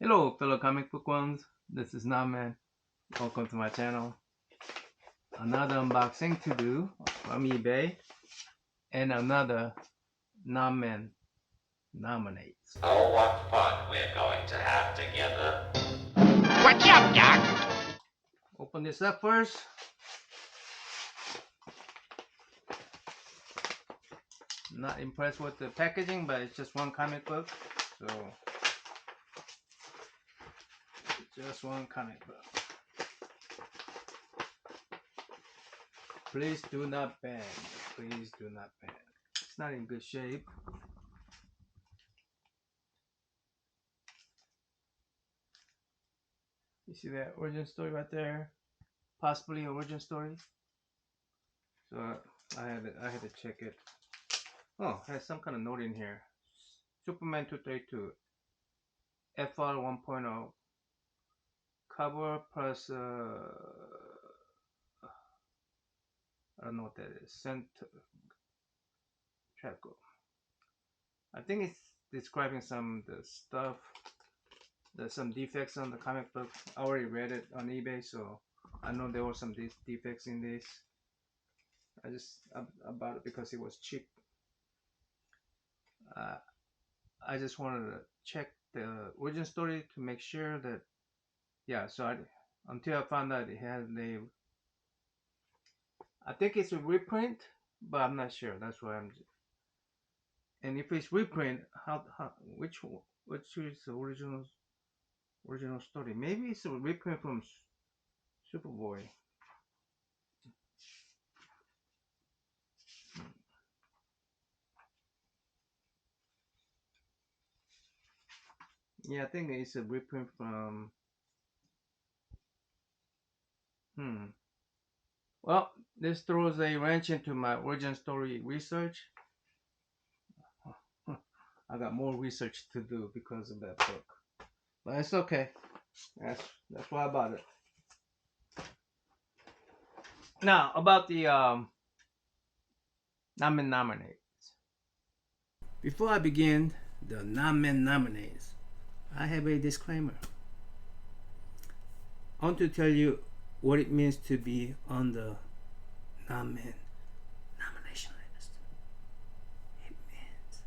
Hello, fellow comic book ones. This is NammaN. Welcome to my channel. Another unboxing to do from eBay, and another NammaN NammaNates. Oh, what fun we're going to have together. What's up, Doc? Open this up first. Not impressed with the packaging, but it's just one comic book, so just one comic book. Please do not bend. Please do not bend. It's not in good shape. You see that origin story right there? Possibly origin story. So I had to check it. Oh, it has some kind of note in here. Superman 232 FR 1.0 cover plus I don't know what that is. Traco. I think it's describing some of the stuff. There's some defects on the comic book. I already read it on eBay, so I know there were some defects in this. I bought it because it was cheap. I just wanted to check the origin story to make sure that, yeah. So until I found out it has the, I think it's a reprint, but I'm not sure. That's why I'm. And if it's reprint, which is the original story? Maybe it's a reprint from Superboy. Yeah, I think it's a reprint from. Well, this throws a wrench into my origin story research. I got more research to do because of that book, but it's okay. That's why I bought it. Now about the NammaNates. Before I begin the NammaNates, I have a disclaimer. I want to tell you what it means to be on the NammaN nomination list. It means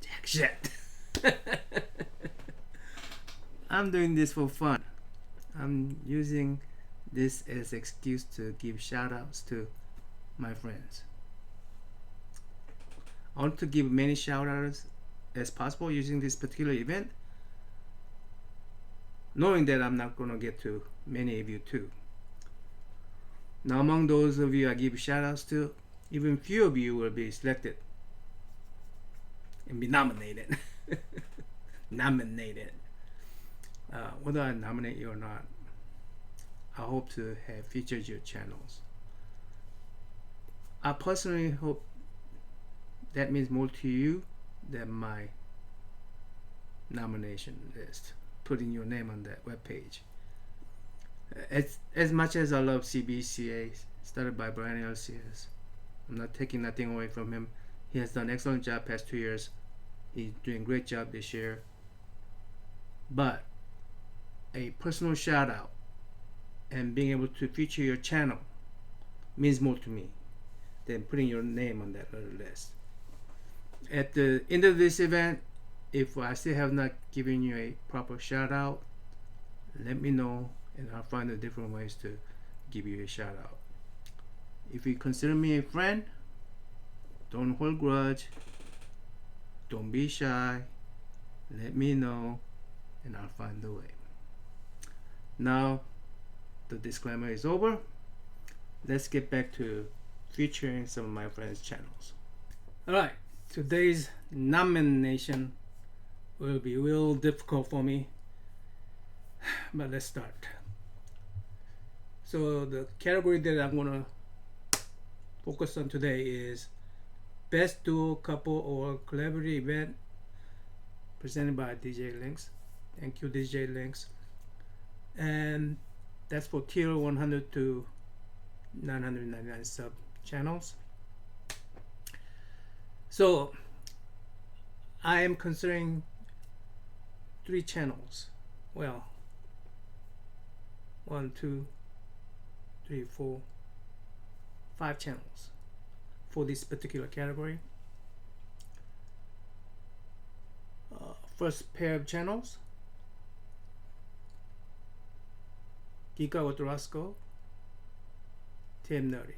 jack shit. I'm doing this for fun. I'm using this as an excuse to give shout outs to my friends. I want to give many shout outs as possible using this particular event, knowing that I'm not going to get to many of you too. Now, among those of you I give shout outs to, even few of you will be selected and be nominated. Nominated. Whether I nominate you or not, I hope to have featured your channels. I personally hope that means more to you than my nomination list, putting your name on that webpage. As much as I love CBCA, started by Brian LCS, I'm not taking nothing away from him. He has done an excellent job past 2 years. He's doing a great job this year. But a personal shout out and being able to feature your channel means more to me than putting your name on that little list. At the end of this event, if I still have not given you a proper shout out, let me know and I'll find the different ways to give you a shout out. If you consider me a friend, don't hold grudge, don't be shy, let me know and I'll find the way. Now the disclaimer is over. Let's get back to featuring some of my friends' channels. Alright, today's nomination will be real difficult for me, but let's start. So the category that I'm going to focus on today is Best Duo, Couple, or Collaborative Event presented by DJ Links. Thank you, DJ Links. And that's for tier 100 to 999 sub channels. So I am considering 3 channels well, 1, 2, 3, 4, 5 channels for this particular category. First pair of channels, Geeka with Roscoe, Tim Nerdy.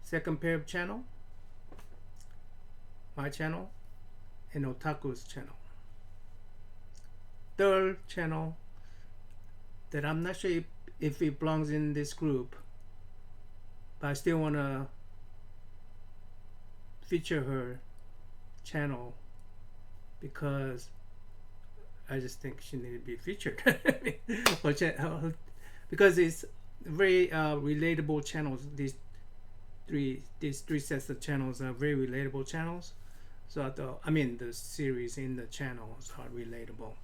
Second pair of channel, my channel and Otaku's channel. Third channel that I'm not sure if it belongs in this group, but I still want to feature her channel because I just think she needs to be featured. Because it's very relatable channels. These three sets of channels are very relatable channels. So the series in the channels are relatable.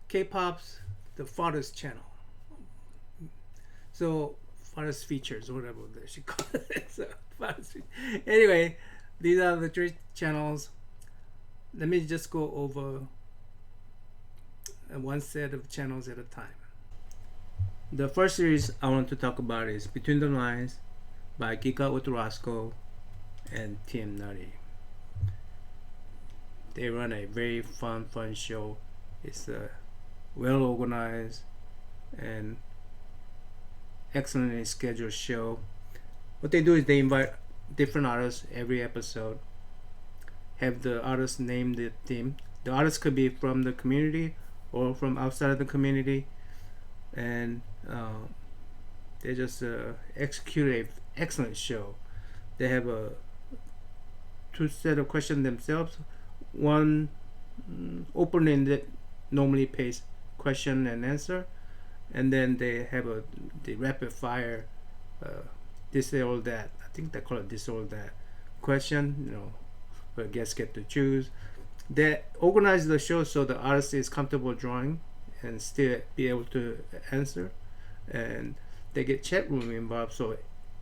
K-pop's the father's channel. So father's features, whatever they should call it. So, anyway, these are the 3 channels. Let me just go over one set of channels at a time. The first series I want to talk about is Between the Lines by Geeka with Roscoe and Tim Nerdy. They run a very fun show. It's a well organized and excellently scheduled show. What they do is they invite different artists every episode, have the artist name the theme. The artist could be from the community or from outside of the community, and they just execute a excellent show. They have a 2 set of questions themselves. One opening that normally pays question and answer, and then they have the rapid fire this or that. I think they call it this or that question, where guests get to choose. They organize the show so the artist is comfortable drawing and still be able to answer, and they get chat room involved, so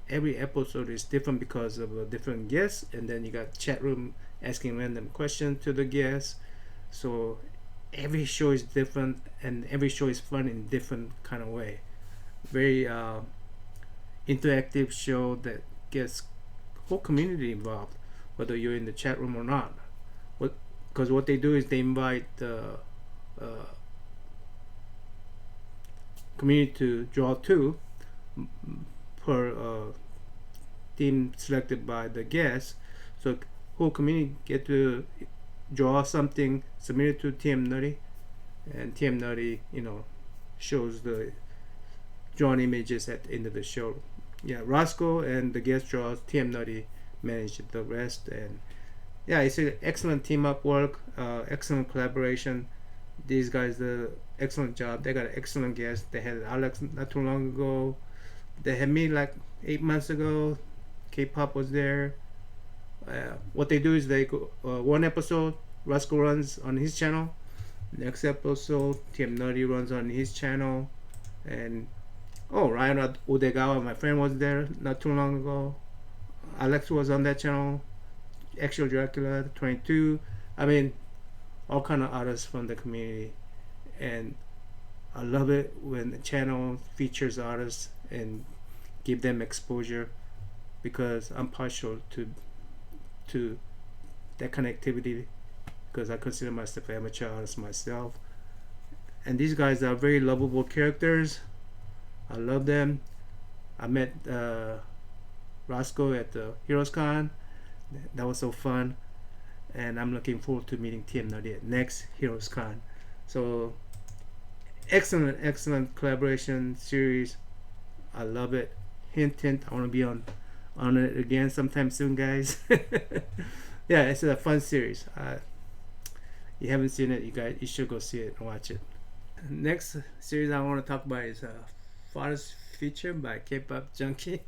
every episode is different because of a different guest, and then you got chat room asking random questions to the guests. So every show is different, and every show is fun in different kind of way. Very interactive show that gets whole community involved, whether you're in the chat room or not. Because what they do is they invite the community to draw 2 per theme selected by the guest. So whole community get to draw something, submit it to TM Nerdy, and TM Nerdy, shows the drawn images at the end of the show. Yeah, Roscoe and the guest draws, TM Nerdy manage the rest, and yeah, it's an excellent team up work, excellent collaboration. These guys do an excellent job. They got an excellent guest. They had Alex not too long ago. They had me like 8 months ago. K-pop was there. What they do is they go one episode, Roscoe runs on his channel. Next episode, TM Nerdy runs on his channel. And Ryan Odagawa, my friend, was there not too long ago. Alex was on that channel. Actual Dracula 22. I mean, all kind of artists from the community, and I love it when the channel features artists and give them exposure, because I'm partial to that connectivity, because I consider myself an amateur artist myself. And these guys are very lovable characters. I love them. I met Roscoe at the Heroes Con. That was so fun, and I'm looking forward to meeting TM Nerdy at next Heroes Con. So excellent collaboration series. I love it. Hint, I want to be on it again sometime soon, guys. Yeah, it's a fun series. You haven't seen it, you should go see it and watch it. Next series I want to talk about is Father's Feature by K-pop Junkie.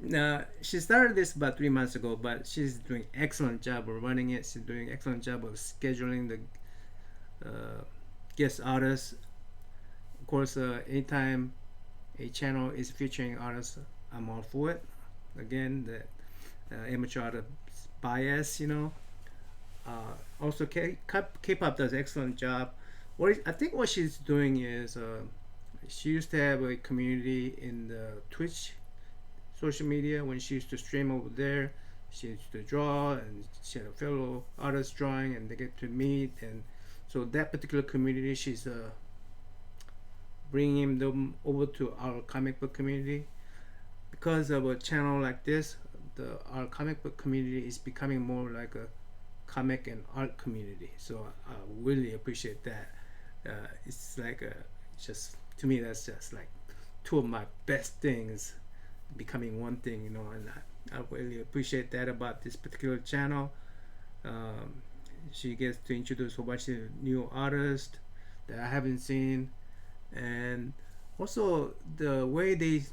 Now, she started this about 3 months ago, but she's doing excellent job of running it. She's doing excellent job of scheduling the guest artists. Of course, anytime a channel is featuring artists, I'm all for it. Again, the amateur artist bias, Also, K-pop does excellent job. I think what she's doing is she used to have a community in the Twitch social media when she used to stream over there. She used to draw, and she had a fellow artist drawing, and they get to meet. And so that particular community, she's bringing them over to our comic book community. Because of a channel like this, our comic book community is becoming more like a comic and art community. So I really appreciate that. It's like just to me, that's just like two of my best things becoming one thing, and I really appreciate that about this particular channel. She gets to introduce a bunch of new artists that I haven't seen, and also the way they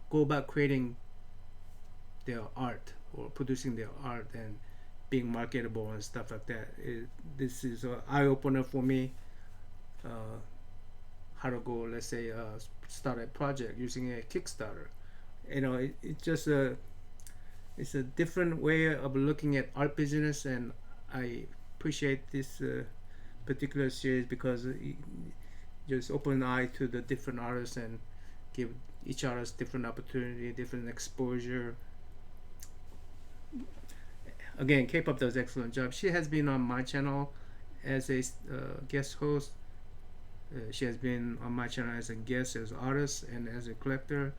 go about creating their art or producing their art and being marketable and stuff like that. This is an eye opener for me. How to go, let's say, start a project using a Kickstarter. It's just it's a different way of looking at art business, and I appreciate this particular series because it just open an eye to the different artists and give each artist different opportunity, different exposure. Again, K-pop does excellent job. She has been on my channel as a guest host. She has been on my channel as a guest, as an artist, and as a collector.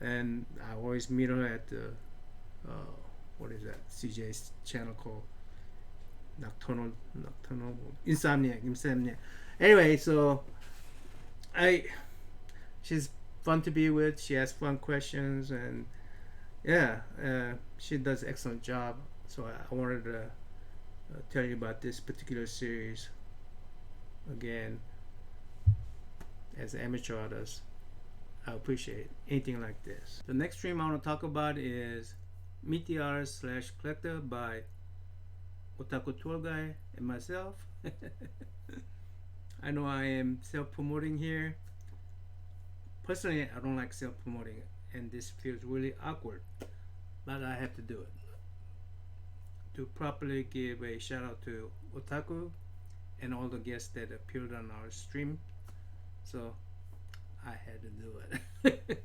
And I always meet her at the what is that CJ's channel called Nocturnal Insomniac. Anyway, so she's fun to be with. She asks fun questions, and yeah, she does an excellent job. So I wanted to tell you about this particular series. Again, as an amateur artist, I appreciate anything like this. The next stream I want to talk about is Meet the Artist / Collector by Otaku Tour Guy and myself. I know I am self-promoting here. Personally, I don't like self-promoting, and this feels really awkward, but I have to do it to properly give a shout out to Otaku and all the guests that appeared on our stream. So I had to do it.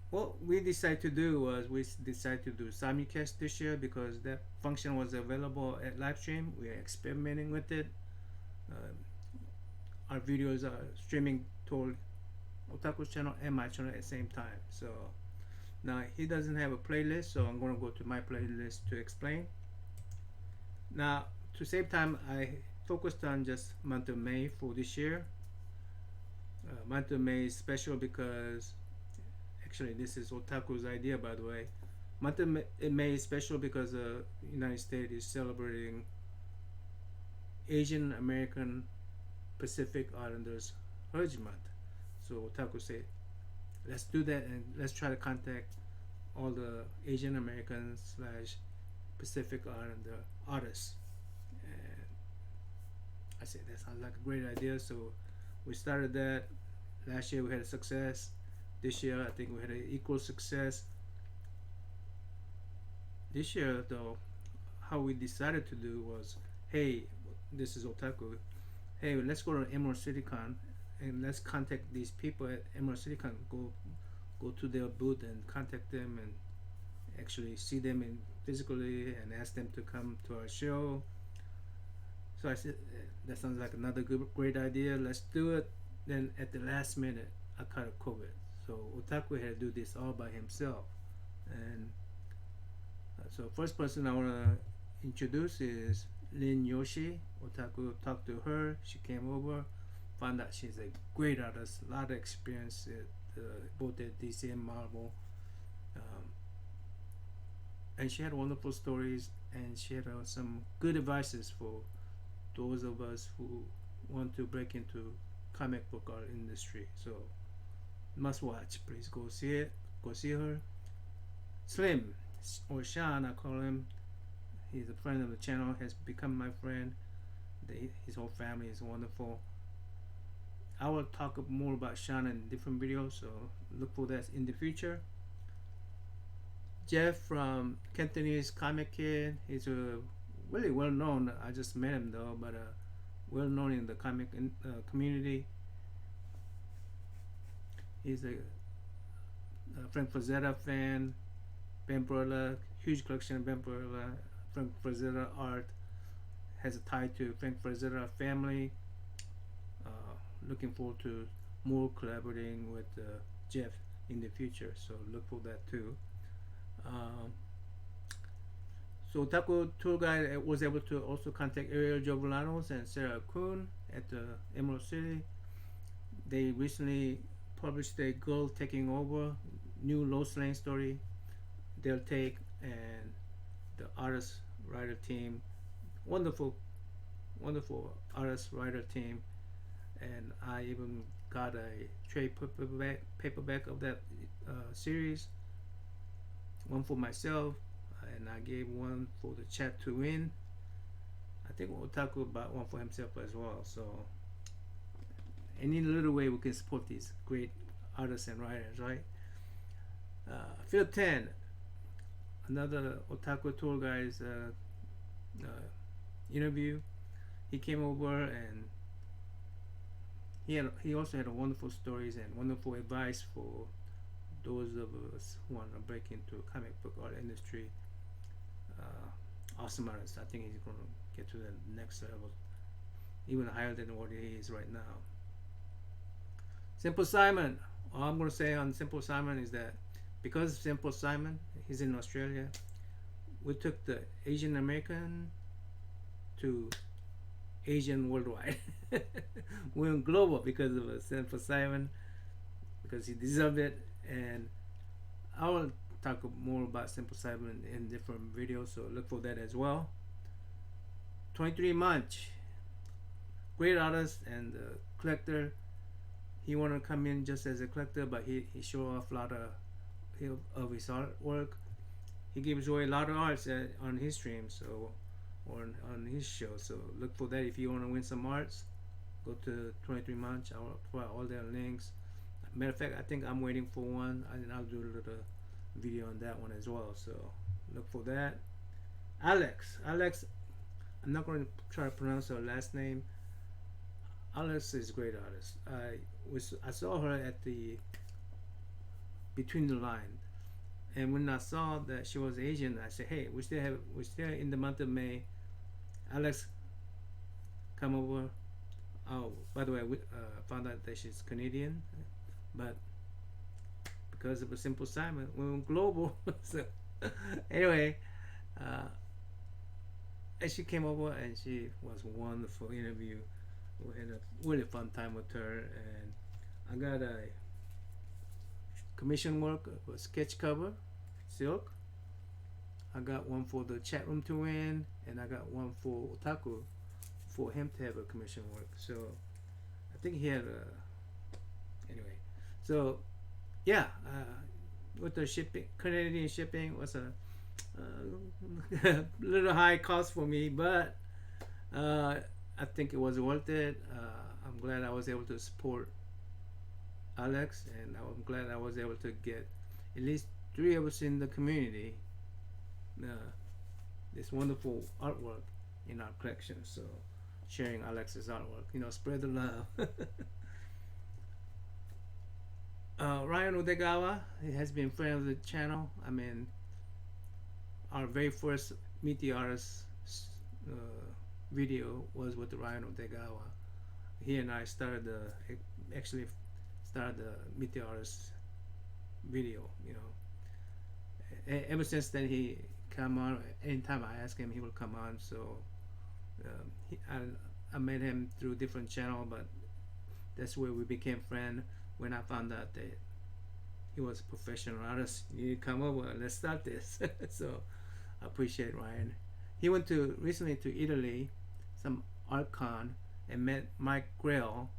What we decided to do was we decided to do simulcast this year because that function was available at live stream. We are experimenting with it. Our videos are streaming toward Otaku's channel and my channel at the same time. So now he doesn't have a playlist, so I'm going to go to my playlist to explain. Now, to save time, I focused on just month of May for this year. Month of May is special because actually this is Otaku's idea, by the way. Month of May is special because the United States is celebrating Asian American Pacific Islanders Heritage Month. So Otaku said, let's do that, and let's try to contact all the Asian Americans / Pacific Islander artists. And I said that sounds like a great idea, so we started that. Last year we had a success. This year I think we had an equal success. This year though, how we decided to do was, hey, this is Otaku, hey, let's go to Emerald City Con and let's contact these people at Emerald City Con. Go to their booth and contact them and actually see them in physically and ask them to come to our show. So I said, that sounds like another great idea, let's do it. Then at the last minute I caught COVID, so Otaku had to do this all by himself. And so first person I want to introduce is Lynne Yoshii. Otaku talked to her, she came over, found out she's a great artist, a lot of experience at both at DC and Marvel, and she had wonderful stories, and she had some good advices for those of us who want to break into comic book art industry. So must watch, please go see it, go see her. Slim, or Sean I call him, he's a friend of the channel, has become my friend. His whole family is wonderful. I will talk more about Sean in different videos, so look for that in the future. Jeff from Cantonese Comic Kid. He's a really well known. I just met him though, but well known in the comic community. He's a Frank Frazetta fan. Ben Perla, huge collection of Ben Perla. Frank Frazetta art has a tie to Frank Frazetta family. Looking forward to more collaborating with Jeff in the future. So look for that too. So Taco Tour Guide was able to also contact Arielle Jovellanos and Sarah Kuhn at Emerald City. They recently published a Girl Taking Over new Lois Lane story. They'll take and the artist writer team, wonderful artist writer team, and I even got a trade paperback of that series. One for myself, and I gave one for the chat to win. I think Otaku bought one for himself as well. So any little way we can support these great artists and writers, right? Philip Tan, another Otaku tour guide's interview. He came over and he also had wonderful stories and wonderful advice for those of us who want to break into comic book art industry. Awesome artist. I think he's going to get to the next level, even higher than what he is right now. Simple Simon. All I'm going to say on Simple Simon is that because Simple Simon, he's in Australia, we took the Asian American to Asian worldwide. We went global because of Simple Simon, because he deserved it. And I will talk more about Simple Simon in different videos, so look for that as well. 23 Munch, great artist and collector. He wanted to come in just as a collector, but he showed off a lot of his artwork. He gives away a lot of arts on his stream, so or on his show. So look for that if you want to win some arts. Go to 23 Munch. I'll put all their links. Matter of fact, I think I'm waiting for one, and I'll do a little video on that one as well. So look for that. Alex, I'm not going to try to pronounce her last name. Alex is a great artist. I saw her at the Between the Line, and when I saw that she was Asian, I said, "Hey, we're still in the month of May. Alex, come over." Oh, by the way, we found out that she's Canadian, but because of a Simple Simon, we went global. So anyway, and she came over and she was a wonderful interview. We had a really fun time with her, and I got a commission work for sketch cover, silk. I got one for the chat room to win, and I got one for Otaku for him to have a commission work. So I think he had a anyway. So yeah, with the shipping, Canadian shipping was a little high cost for me, but I think it was worth it. I'm glad I was able to support Alex, and I'm glad I was able to get at least 3 of us in the community this wonderful artwork in our collection. So sharing Alex's artwork, spread the love. Ryan Odagawa, he has been a friend of the channel. I mean, our very first Meet the Artist video was with Ryan Odagawa. He and I started the Meet the Artist video. Ever since then, he come on. Anytime I ask him, he will come on. So I met him through different channel, but that's where we became friends. When I found out that he was a professional artist, you come over, let's start this. So I appreciate Ryan. He went recently to Italy, some art con, and met Mike Grail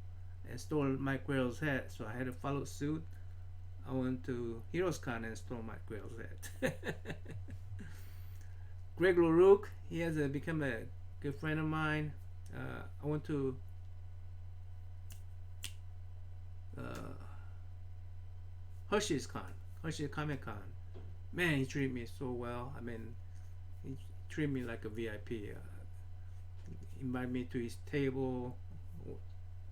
and stole Mike Grail's hat. So I had to follow suit. I went to Heroes Con and stole Mike Grail's hat. Greg LaRocque, he has become a good friend of mine. I went to Hershey's Comic Con, Man, he treated me so well. I mean, he treated me like a VIP. Invited me to his table,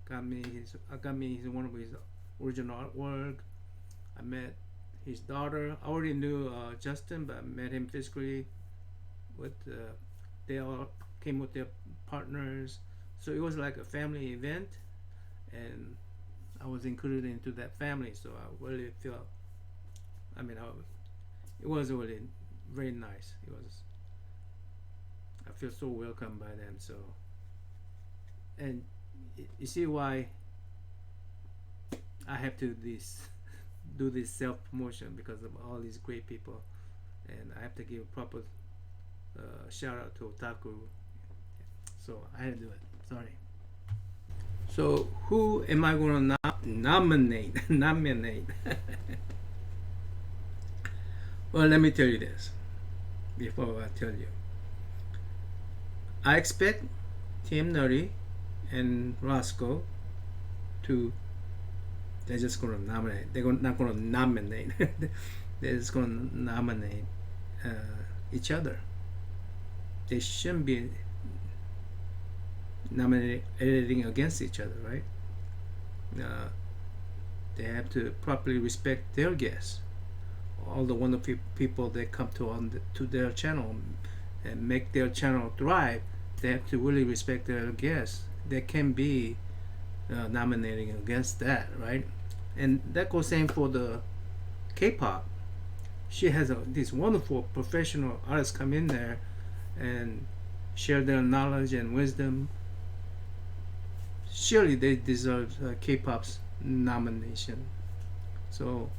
got me his one of his original artwork. I met his daughter. I already knew Justin, but I met him physically. With they all came with their partners, so it was like a family event, and I was included into that family. So I really felt. I mean, it was really very nice. It was. I feel so welcomed by them. So, and you see why I have to do this self promotion because of all these great people, and I have to give proper shout out to Otaku. So I had to do it. Sorry. So who am I going to nominate? Nominate. Well, let me tell you this before I tell you. I expect Team Nutty and Roscoe to. They're just going to nominate. Not going to nominate. They're just going to nominate each other. They shouldn't be nominating against each other, right? They have to properly respect their guests, all the wonderful people that come to their channel and make their channel thrive. They have to really respect their guests. They can be nominating against that, right? And that goes same for the K-pop. She has these wonderful professional artists come in there and share their knowledge and wisdom. Surely they deserve K-pop's nomination. So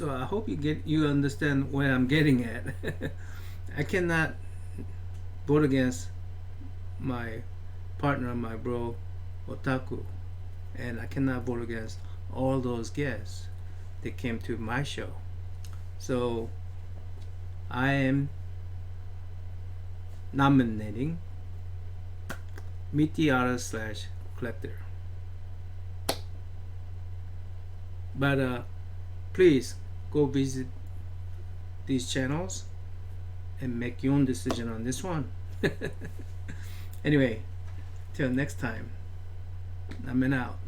I hope you understand where I'm getting at. I cannot vote against my partner, my bro, Otaku, and I cannot vote against all those guests that came to my show. So I am nominating Meet the Artist / Collector. But please go visit these channels and make your own decision on this one. Anyway, till next time, NammaN out.